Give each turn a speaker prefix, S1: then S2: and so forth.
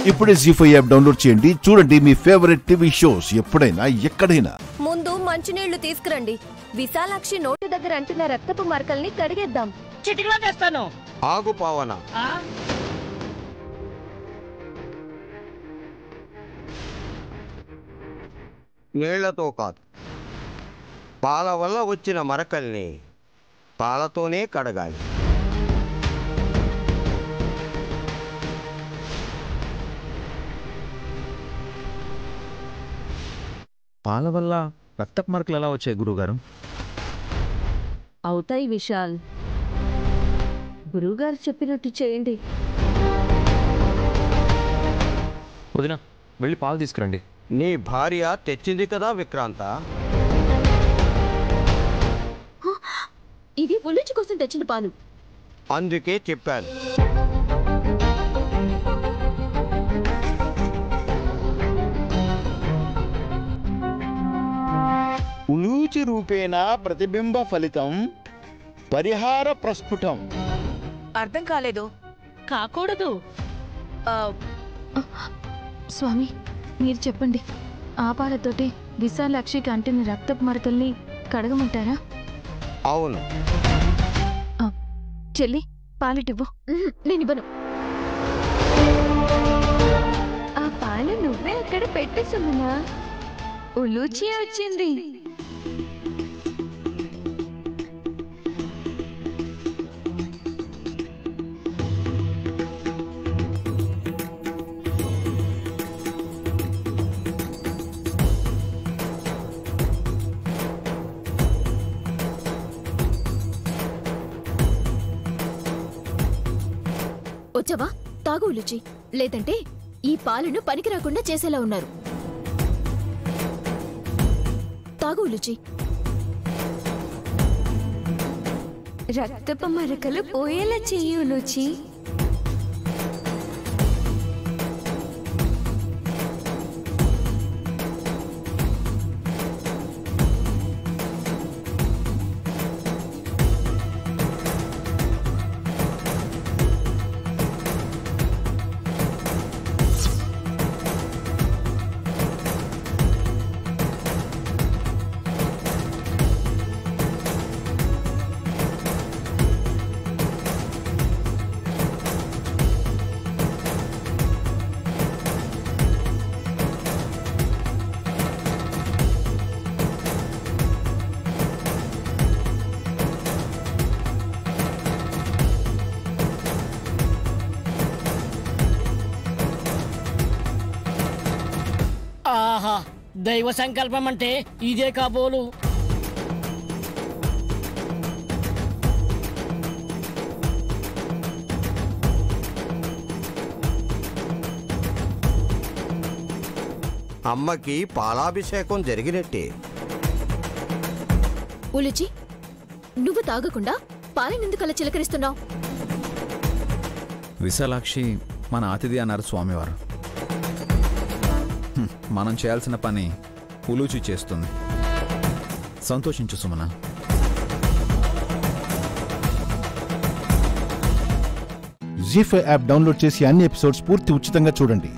S1: ఇప్పుడే జీ5 app download చేయండి. చూడండి మీ ఫేవరెట్ టీవీ షోస్ ఎప్పుడైనా ఎక్కడైనా.
S2: ముందు మంచినీళ్లు తీసుకురండి. విశాలాక్షి నోటి దగ్గర అంటున్న రక్తపు మరకల్ని కడిగేద్దాం.
S3: చిటికలో చేస్తాను.
S4: ఆగు పావన. నీళ్లతో కాదు, పాల వల్ల వచ్చిన మరకల్ని పాలతోనే కడగాలి.
S5: పాల వల్ల రక్తపు మరకలు ఎలా వచ్చాయి గురువుగారు?
S2: అవుతాయి విశాల్, గురువుగారు చెప్పినట్టు చేయండి.
S6: వదినా, వెళ్ళి పాలు తీసుకురండి.
S4: నీ భార్య తెచ్చింది కదా విక్రాంత.
S2: ఇది ఉల్లిచి కోసం తెచ్చిన పాలు.
S4: అందుకే చెప్పాను.
S7: ఉలూచి రూపేణ ప్రతిబింబ ఫలితం పరిహార ప్రస్ఫుటం.
S3: అర్థం కాలేదు. కాకూడదు.
S8: స్వామి, మీరు చెప్పండి. ఆ పాలతోటి విశాలాక్షికి అంటిన రక్తపు మరకల్ని కడగమంటారా?
S4: అవును.
S8: చెల్లి, పాలిటివ్వు.
S2: నేను ఇవ్వను. ఆ పాలు నువ్వే అక్కడ పెట్టేసమ్మా. ఉలూచి వచ్చింది. వచ్చావా? తాగు ఉలుచి, లేదంటే ఈ పాలను పనికి రాకుండా చేసేలా ఉన్నారు. తాగు ఉలుచి. రక్తపు మరకలు పోయేలా చెయ్యి ఉలుచి.
S3: ఆహా, దైవ సంకల్పం అంటే ఇదే కాబోలు.
S4: అమ్మకి పాలాభిషేకం జరిగినట్టే.
S2: ఉలుచి, నువ్వు తాగకుండా పాలనెందుకు అలా చిలకరిస్తున్నావు?
S5: విశాలాక్షి మన అతిథి అన్నారు స్వామివారు. మనం చేయాల్సిన పని ఉలూచి చేస్తుంది. సంతోషించు సుమన.
S1: జీ5 యాప్ డౌన్లోడ్ చేసి అన్ని ఎపిసోడ్స్ పూర్తి ఉచితంగా చూడండి.